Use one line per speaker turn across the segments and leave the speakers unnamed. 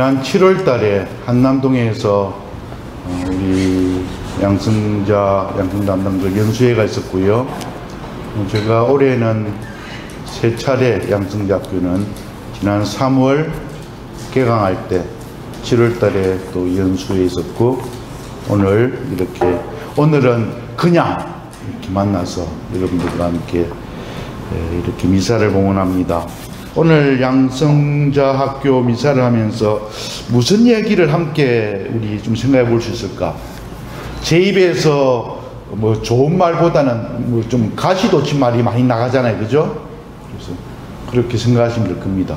지난 7월 달에 한남동에서 우리 양성 담당자 연수회가 있었고요. 제가 올해는 3차례 양성대학교는 지난 3월 개강할 때 7월 달에 또 연수회에 있었고, 오늘은 그냥 이렇게 만나서 여러분들과 함께 이렇게 미사를 봉헌합니다. 오늘 양성자 학교 미사를 하면서 무슨 얘기를 함께 우리 좀 생각해 볼 수 있을까? 제 입에서 뭐 좋은 말보다는 뭐 좀 가시돋친 말이 많이 나가잖아요, 그죠? 그래서 그렇게 생각하시면 될 겁니다.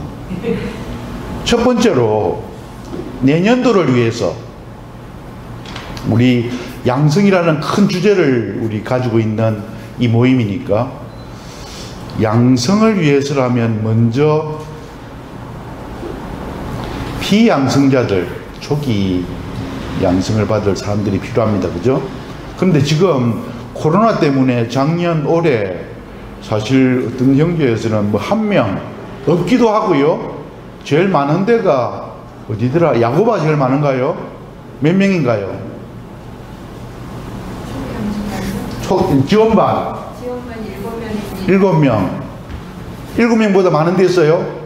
첫 번째로 내년도를 위해서 우리 양성이라는 큰 주제를 우리 가지고 있는 이 모임이니까, 양성을 위해서라면 먼저 비양성자들, 초기 양성을 받을 사람들이 필요합니다, 그죠? 그런데 지금 코로나 때문에 작년 올해 사실 어떤 형제에서는 뭐 1명 없기도 하고요. 제일 많은 데가 어디더라? 야고바 제일 많은가요? 몇 명인가요? 지원반 7명. 7명보다 많은 데 있어요?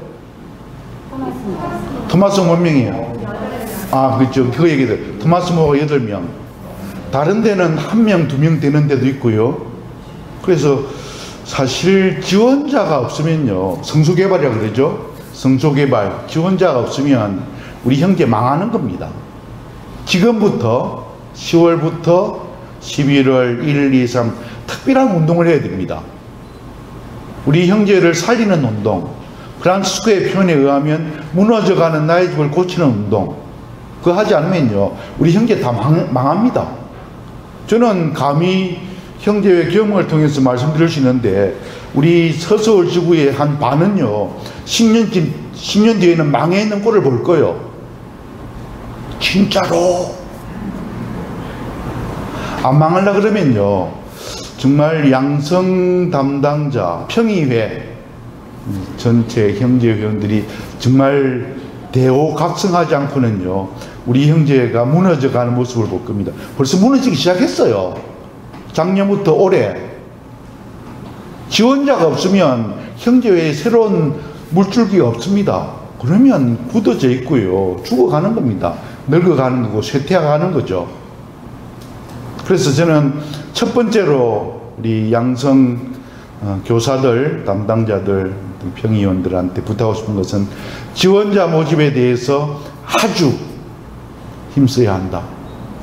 토마스 몇 명이에요? 아, 그렇죠. 그 얘기들. 토마스 모가 8명. 다른 데는 1명, 2명 되는 데도 있고요. 그래서 사실 지원자가 없으면요, 성소개발이라고 그러죠. 성소개발. 지원자가 없으면 우리 형제 망하는 겁니다. 지금부터 10월부터 11월 1, 2, 3 특별한 운동을 해야 됩니다. 우리 형제를 살리는 운동, 프랑스스크의 표현에 의하면 무너져가는 나의 집을 고치는 운동, 그거 하지 않으면요 우리 형제 다 망합니다. 저는 감히 형제의 경험을 통해서 말씀드릴 수 있는데, 우리 서서울 지구의 한 반은요 10년 뒤에는 망해 있는 꼴을 볼 거예요. 진짜로. 안 망하려고 그러면요 정말 양성 담당자 평의회 전체 형제 회원들이 정말 대호각성하지 않고는요 우리 형제가 무너져가는 모습을 볼 겁니다. 벌써 무너지기 시작했어요. 작년부터 올해. 지원자가 없으면 형제회에 새로운 물줄기가 없습니다. 그러면 굳어져 있고요 죽어가는 겁니다. 늙어가는 거고 쇠퇴해가는 거죠. 그래서 저는 첫 번째로 우리 양성 교사들, 담당자들, 평의원들한테 부탁하고 싶은 것은 지원자 모집에 대해서 아주 힘써야 한다.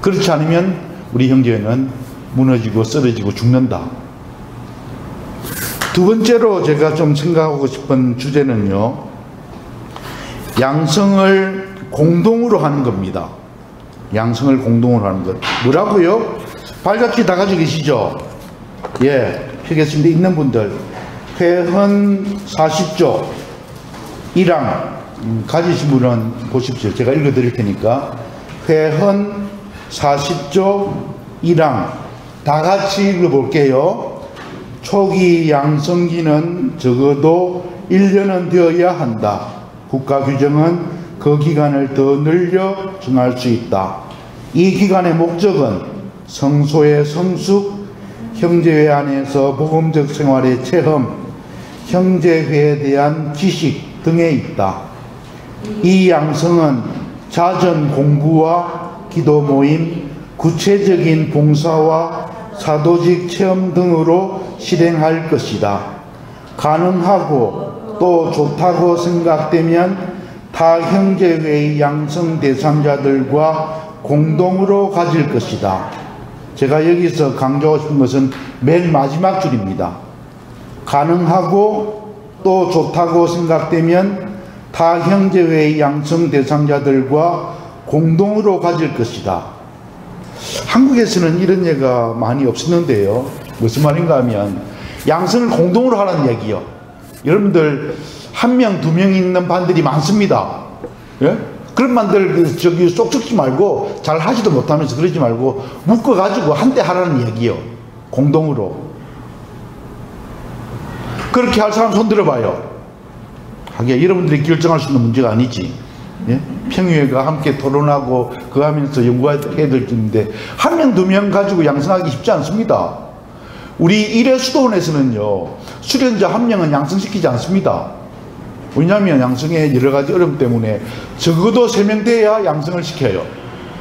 그렇지 않으면 우리 형제는 무너지고 쓰러지고 죽는다. 두 번째로 제가 좀 생각하고 싶은 주제는요, 양성을 공동으로 하는 겁니다. 양성을 공동으로 하는 것. 뭐라고요? 발잡기 다 가지고 계시죠? 예, 펴겠습니다. 있는 분들. 회헌 40조 1항 가지신 분은 보십시오. 제가 읽어드릴 테니까. 회헌 40조 1항 다 같이 읽어볼게요. 초기 양성기는 적어도 1년은 되어야 한다. 국가 규정은 그 기간을 더 늘려 정할 수 있다. 이 기간의 목적은 성소의 성숙, 형제회 안에서 복음적 생활의 체험, 형제회에 대한 지식 등에 있다. 이 양성은 자전 공부와 기도 모임, 구체적인 봉사와 사도직 체험 등으로 실행할 것이다. 가능하고 또 좋다고 생각되면 타 형제회의 양성 대상자들과 공동으로 가질 것이다. 제가 여기서 강조하고 싶은 것은 맨 마지막 줄입니다. 가능하고 또 좋다고 생각되면 타 형제회의 양성 대상자들과 공동으로 가질 것이다. 한국에서는 이런 예가 많이 없었는데요. 무슨 말인가 하면 양성을 공동으로 하라는 얘기요. 여러분들 1명, 2명 있는 반들이 많습니다. 예? 그런 반들 쏙 죽지 말고, 잘 하지도 못하면서 그러지 말고 묶어가지고 한때 하라는 얘기요. 공동으로. 그렇게 할 사람 손 들어봐요. 하기야 여러분들이 결정할 수 있는 문제가 아니지. 예? 평의회가 함께 토론하고 그 하면서 연구해야 될 텐데 한 명, 두 명 가지고 양성하기 쉽지 않습니다. 우리 일회 수도원에서는요, 수련자 한 명은 양성시키지 않습니다. 왜냐하면 양성의 여러 가지 어려움 때문에 적어도 3명 돼야 양성을 시켜요.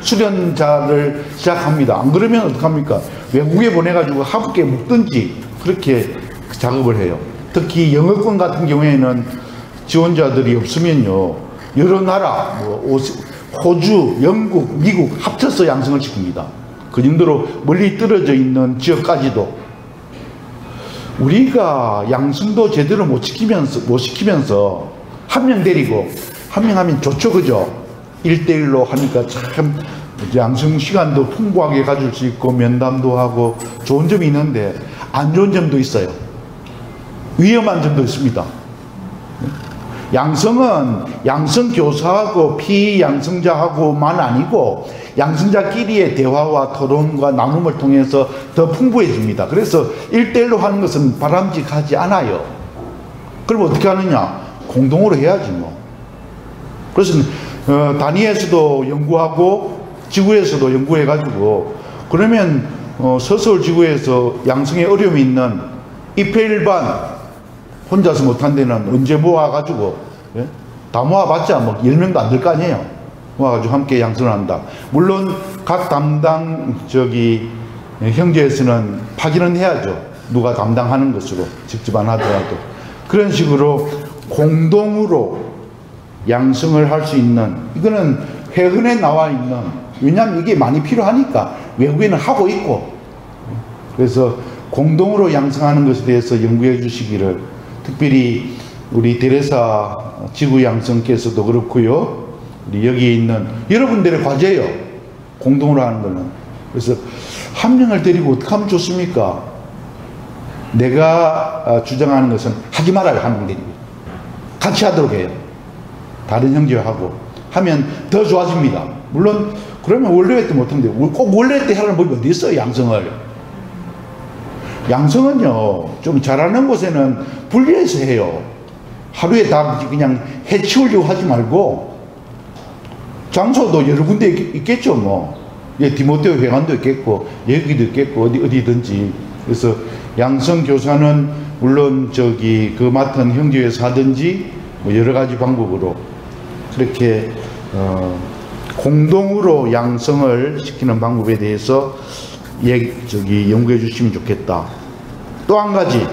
수련자를 시작합니다. 안 그러면 어떡합니까? 외국에 보내가지고 함께 묵든지 그렇게 작업을 해요. 특히 영어권 같은 경우에는 지원자들이 없으면요, 여러 나라, 호주, 영국, 미국 합쳐서 양성을 시킵니다. 그 정도로 멀리 떨어져 있는 지역까지도. 우리가 양성도 제대로 못 시키면서 한 명 데리고 한 명 하면 좋죠, 그죠? 1대1로 하니까 참 양성 시간도 풍부하게 가질 수 있고 면담도 하고 좋은 점이 있는데 안 좋은 점도 있어요. 위험한 점도 있습니다. 양성은 양성교사하고 피양성자하고만 아니고 양성자끼리의 대화와 토론과 나눔을 통해서 더 풍부해집니다. 그래서 1대1로 하는 것은 바람직하지 않아요. 그럼 어떻게 하느냐? 공동으로 해야지 뭐. 그래서 단위에서도 연구하고 지구에서도 연구해가지고 그러면 서서울 지구에서 양성에 어려움이 있는 입회일반 혼자서 못한 데는 언제 모아가지고, 예? 다 모아봤자 뭐 10명도 안 될 거 아니에요. 모아가지고 함께 양성을 한다. 물론 각 담당 형제에서는 파기는 해야죠. 누가 담당하는 것으로 직접 안 하더라도. 그런 식으로 공동으로 양성을 할 수 있는, 이거는 회헌에 나와 있는, 왜냐하면 이게 많이 필요하니까 외국에는 하고 있고, 그래서 공동으로 양성하는 것에 대해서 연구해 주시기를, 특별히 우리 대레사 지구양성께서도 그렇고요, 우리 여기에 있는 여러분들의 과제예요, 공동으로 하는 거는. 그래서 한 명을 데리고 어떻게 하면 좋습니까? 내가 주장하는 것은 하지 말아요. 한 명 데리고 같이 하도록 해요. 다른 형제하고 하면 더 좋아집니다. 물론 그러면 원래 때 못하는데 꼭 원래 때 하라는 법이 어디 있어요? 양성을. 양성은요, 좀 잘하는 곳에는 분리해서 해요. 하루에 다 그냥 해치우려고 하지 말고, 장소도 여러 군데 있겠죠, 뭐. 예, 디모데오 회관도 있겠고, 여기도 있겠고, 어디든지. 그래서 양성 교사는 물론 그 맡은 형제에서 하든지, 뭐 여러 가지 방법으로 그렇게, 공동으로 양성을 시키는 방법에 대해서 연구해 주시면 좋겠다. 또 한 가지,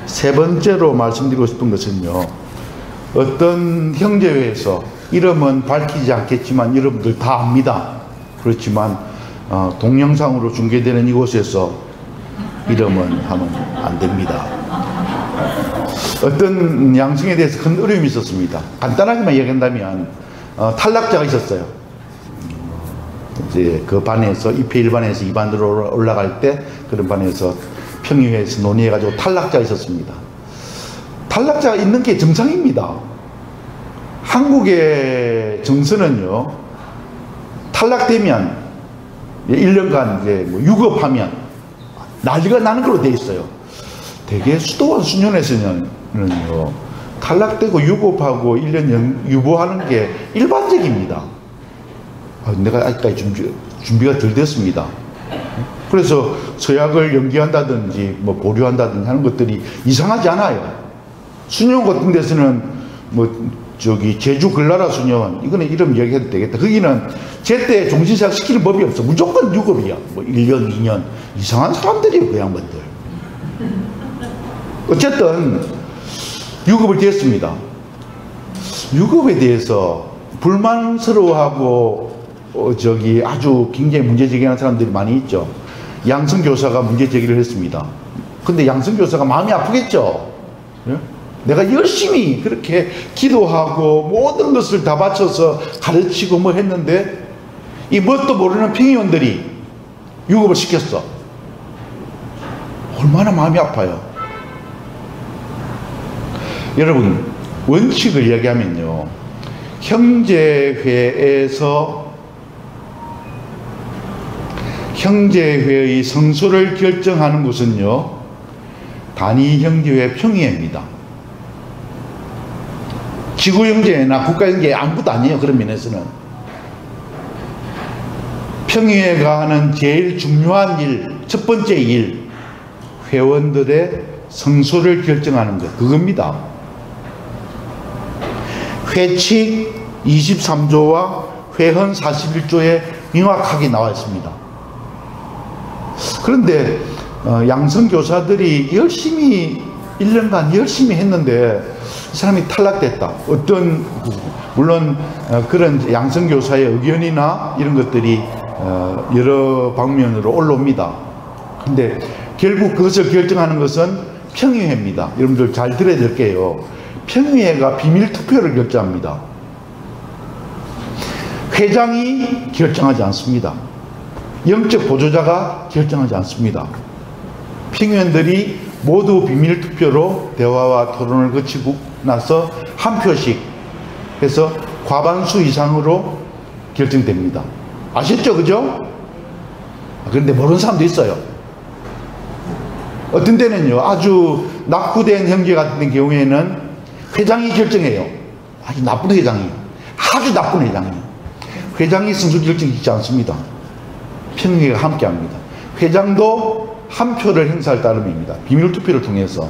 세 번째로 말씀드리고 싶은 것은요, 어떤 형제회에서 이름은 밝히지 않겠지만 여러분들 다 압니다. 그렇지만 동영상으로 중계되는 이곳에서 이름은 하면 안 됩니다. 어떤 양성에 대해서 큰 어려움이 있었습니다. 간단하게만 얘기한다면 탈락자가 있었어요. 이제 그 반에서 입회 1반에서 2반으로 올라갈 때 그런 반에서 평의회에서 논의해가지고 탈락자가 있었습니다. 탈락자가 있는 게 정상입니다. 한국의 정서는요, 탈락되면 1년간 이제 뭐 유급하면 난리가 나는 걸로 돼 있어요. 대개 수도원 수련회에서는요, 탈락되고 유급하고 1년 유보하는 게 일반적입니다. 내가 아직까지 준비가 덜 됐습니다. 그래서 서약을 연기한다든지 뭐 보류한다든지 하는 것들이 이상하지 않아요. 수녀원 같은 데서는 제주 글라라 수녀원, 이거는 이름 얘기해도 되겠다. 거기는 제때 종신서약 시키는 법이 없어. 무조건 유급이야. 뭐 1년, 2년. 이상한 사람들이에요, 그 양반들. 어쨌든 유급을 됐습니다. 유급에 대해서 불만스러워하고 아주 굉장히 문제 제기하는 사람들이 많이 있죠. 양성교사가 문제 제기를 했습니다. 근데 양성교사가 마음이 아프겠죠. 예? 내가 열심히 그렇게 기도하고 모든 것을 다 바쳐서 가르치고 뭐 했는데 이 뭣도 모르는 평의원들이 유급을 시켰어. 얼마나 마음이 아파요. 여러분, 원칙을 이야기하면요, 형제회의 성수를 결정하는 것은요, 단위 형제회 평의회입니다. 지구경제나 국가경제 아무것도 아니에요. 그런 면에서는. 평의회가 하는 제일 중요한 일, 첫 번째 일, 회원들의 성소를 결정하는 것, 그겁니다. 회칙 23조와 회헌 41조에 명확하게 나와 있습니다. 그런데 양성교사들이 열심히 1년간 열심히 했는데 이 사람이 탈락됐다. 어떤 물론 그런 양성교사의 의견이나 이런 것들이 여러 방면으로 올라옵니다. 근데 결국 그것을 결정하는 것은 평의회입니다. 여러분들 잘 들어야 될 게요. 평의회가 비밀투표를 결정합니다. 회장이 결정하지 않습니다. 영적 보조자가 결정하지 않습니다. 평의원들이 모두 비밀투표로 대화와 토론을 거치고 나서 한 표씩 해서 과반수 이상으로 결정됩니다. 아셨죠? 그죠? 그런데 모르는 사람도 있어요. 어떤 때는요, 아주 낙후된 형제 같은 경우에는 회장이 결정해요. 아주 나쁜 회장이에요. 아주 나쁜 회장이에요. 회장이 승수 결정짓지 않습니다. 평의회가 함께 합니다. 회장도 한 표를 행사할 따름입니다. 비밀투표를 통해서.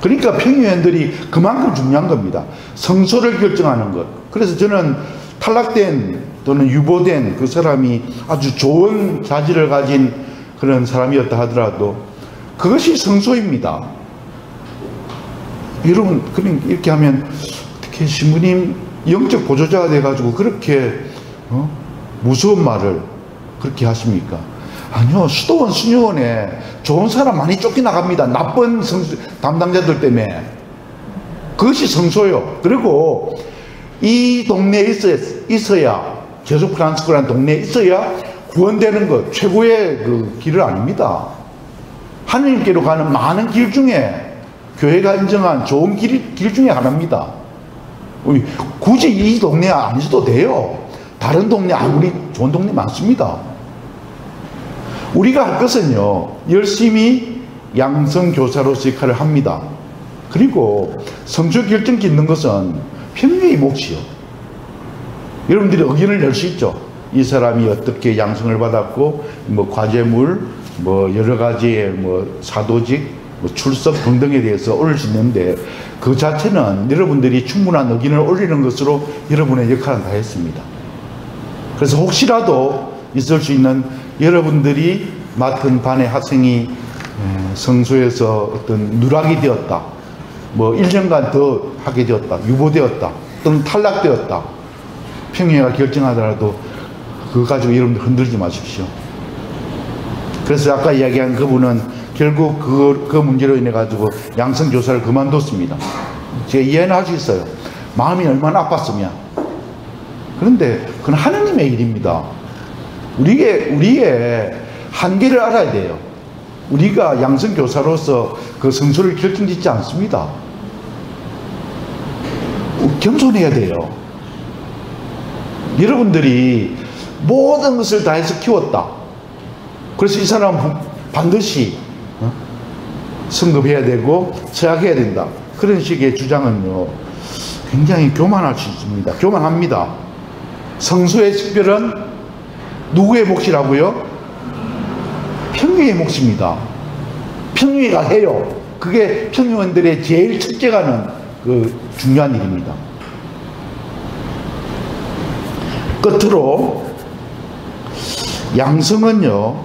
그러니까 평의회원들이 그만큼 중요한 겁니다. 성소를 결정하는 것. 그래서 저는 탈락된 또는 유보된 그 사람이 아주 좋은 자질을 가진 그런 사람이었다 하더라도 그것이 성소입니다. 여러분, 이렇게 하면 어떻게 신부님 영적 보조자가 돼가지고 그렇게 무서운 말을 그렇게 하십니까? 아니요, 수도원 수녀원에 좋은 사람 많이 쫓겨나갑니다. 나쁜 담당자들 때문에. 그것이 성소요. 그리고 이 동네에 있어야, 제수 프란스코라는 동네에 있어야 구원되는 것, 최고의 그 길은 아닙니다. 하느님께로 가는 많은 길 중에 교회가 인정한 좋은 길 중에 하나입니다. 굳이 이 동네 아니셔도 돼요. 다른 동네 아무리 좋은 동네 많습니다. 우리가 할 것은요, 열심히 양성교사로서 역할을 합니다. 그리고 성소 결정 짓는 것은 평의회의 몫이요. 여러분들이 의견을 낼 수 있죠. 이 사람이 어떻게 양성을 받았고, 뭐 과제물, 뭐 여러 가지의 뭐 사도직, 뭐 출석 등등에 대해서 올릴 수 있는데 그 자체는 여러분들이 충분한 의견을 올리는 것으로 여러분의 역할은 다 했습니다. 그래서 혹시라도 있을 수 있는 여러분들이 맡은 반의 학생이 성소에서 어떤 누락이 되었다, 뭐 1년간 더 하게 되었다, 유보되었다, 또는 탈락되었다, 평의회가 결정하더라도 그거 가지고 여러분들 흔들지 마십시오. 그래서 아까 이야기한 그분은 결국 그 문제로 인해 가지고 양성교사를 그만뒀습니다. 제가 이해는 할 수 있어요. 마음이 얼마나 아팠으면. 그런데 그건 하느님의 일입니다. 우리의 한계를 알아야 돼요. 우리가 양성교사로서 그 성소를 결정짓지 않습니다. 겸손해야 돼요. 여러분들이 모든 것을 다해서 키웠다. 그래서 이 사람은 반드시 승급해야 되고 서약해야 된다. 그런 식의 주장은요, 굉장히 교만할 수 있습니다. 교만합니다. 성소의 식별은 누구의 몫이라고요? 평의회의 몫입니다. 평의회가 해요. 그게 평의원들의 제일 첫째 가는 그 중요한 일입니다. 끝으로 양성은요,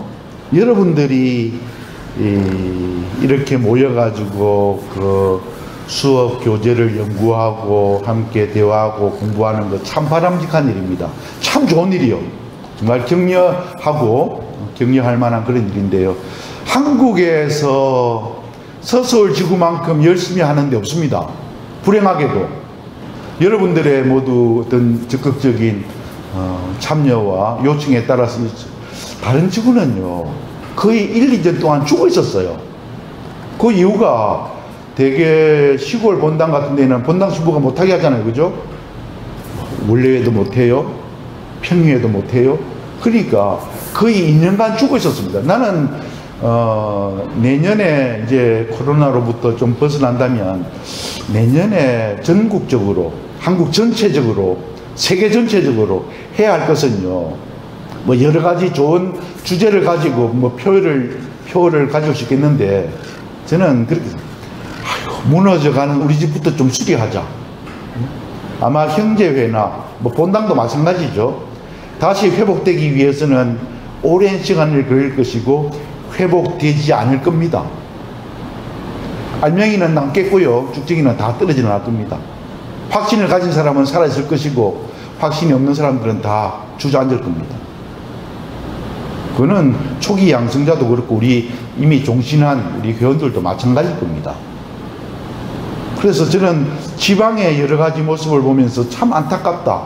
여러분들이 이렇게 모여가지고 그 수업 교재를 연구하고 함께 대화하고 공부하는 것 참 바람직한 일입니다. 참 좋은 일이요. 정말 격려할 만한 그런 일인데요. 한국에서 서서울 지구만큼 열심히 하는 데 없습니다. 불행하게도 여러분들의 모두 어떤 적극적인 참여와 요청에 따라서 다른 지구는요, 거의 1, 2년 동안 죽어 있었어요. 그 이유가 대개 시골 본당 같은 데는 본당 신부가 못하게 하잖아요. 그죠? 원래회도 못해요. 평의회도 못해요. 그러니까 거의 2년간 죽어 있었습니다. 나는 내년에 이제 코로나로부터 좀 벗어난다면 내년에 전국적으로 한국 전체적으로, 세계 전체적으로 해야 할 것은요, 뭐 여러 가지 좋은 주제를 가지고 뭐 표를 가질 수 있겠는데, 저는 그렇게, 무너져가는 우리 집부터 좀 수리하자. 아마 형제회나 뭐 본당도 마찬가지죠. 다시 회복되기 위해서는 오랜 시간을 걸릴 것이고 회복되지 않을 겁니다. 알맹이는 남겠고요, 쭉정이는 다 떨어져 나갈 겁니다. 확신을 가진 사람은 살아있을 것이고 확신이 없는 사람들은 다 주저앉을 겁니다. 그거는 초기 양성자도 그렇고 우리 이미 종신한 우리 회원들도 마찬가지일 겁니다. 그래서 저는 지방의 여러 가지 모습을 보면서 참 안타깝다.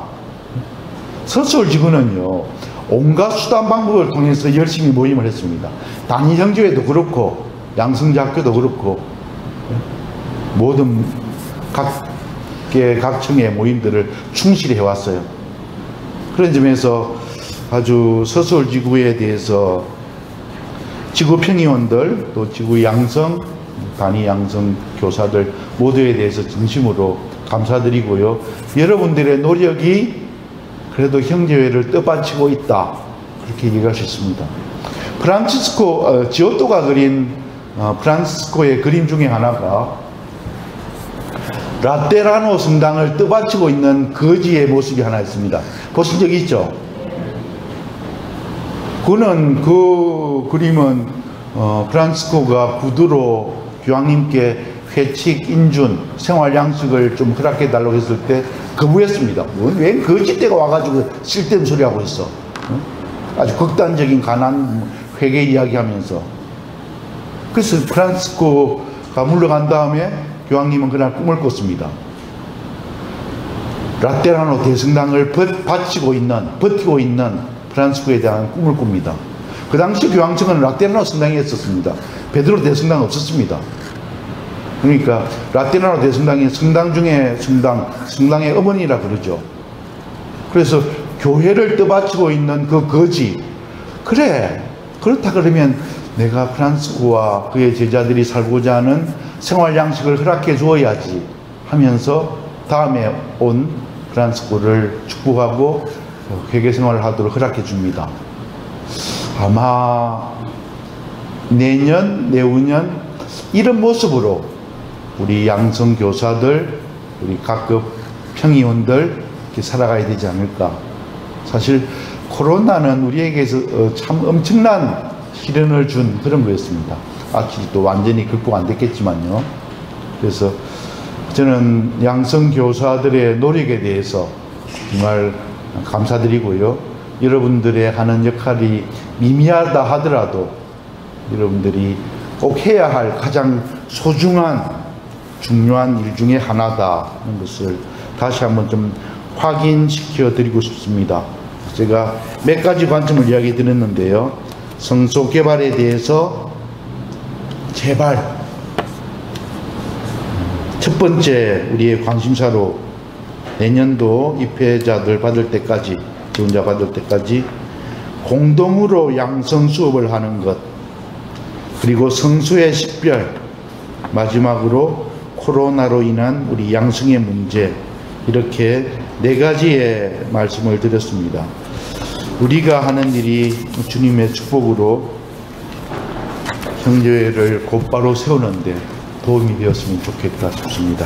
서서울 지구는요, 온갖 수단 방법을 통해서 열심히 모임을 했습니다. 단위 형제회도 그렇고 양성자 학교도 그렇고 모든 각층의 모임들을 충실히 해왔어요. 그런 점에서 아주 서서울 지구에 대해서 지구 평의원들, 또 지구 양성, 단위 양성 교사들 모두에 대해서 진심으로 감사드리고요. 여러분들의 노력이 그래도 형제회를 떠받치고 있다, 그렇게 얘기할 수 있습니다. 지오토가 그린 프란치스코의 그림 중에 하나가 라테라노 성당을 떠받치고 있는 거지의 모습이 하나 있습니다. 보신 적 있죠? 그 그림은 프란치스코가 구두로 교황님께 회칙, 인준, 생활 양식을 좀 허락해 달라고 했을 때 거부했습니다. 왜 거짓대가 와가지고 쓸데없는 소리 하고 있어? 아주 극단적인 가난 회개 이야기하면서. 그래서 프란치스코가 물러간 다음에 교황님은 그날 꿈을 꿨습니다. 라테라노 대성당을 버티고 있는 프란치스코에 대한 꿈을 꿉니다. 그 당시 교황청은 라테라노 성당이 있었습니다. 베드로 대성당 없었습니다. 그러니까 라테라노 대성당이 성당 중에 성당의 어머니라 그러죠. 그래서 교회를 떠받치고 있는 그 거지, 그래, 그렇다 그러면 내가 프란치스코와 그의 제자들이 살고자 하는 생활 양식을 허락해 주어야지 하면서 다음에 온 프란치스코를 축복하고 회개 생활을 하도록 허락해 줍니다. 아마 내년, 내후년 이런 모습으로 우리 양성 교사들, 우리 각급 평의원들 이렇게 살아가야 되지 않을까. 사실 코로나는 우리에게서 참 엄청난 시련을 준 그런 거였습니다. 아직 또 완전히 극복 안 됐겠지만요. 그래서 저는 양성 교사들의 노력에 대해서 정말 감사드리고요. 여러분들의 하는 역할이 미미하다 하더라도 여러분들이 꼭 해야 할 가장 소중한 중요한 일 중에 하나다 하는 것을 다시 한번 좀 확인시켜 드리고 싶습니다. 제가 몇 가지 관점을 이야기 드렸는데요. 성소 개발에 대해서 제발 첫 번째 우리의 관심사로 내년도 입회자들 받을 때까지, 지원자 받을 때까지 공동으로 양성 수업을 하는 것, 그리고 성수의 식별, 마지막으로 코로나로 인한 우리 양성의 문제, 이렇게 네 가지의 말씀을 드렸습니다. 우리가 하는 일이 주님의 축복으로 형제회를 곧바로 세우는데 도움이 되었으면 좋겠다 싶습니다.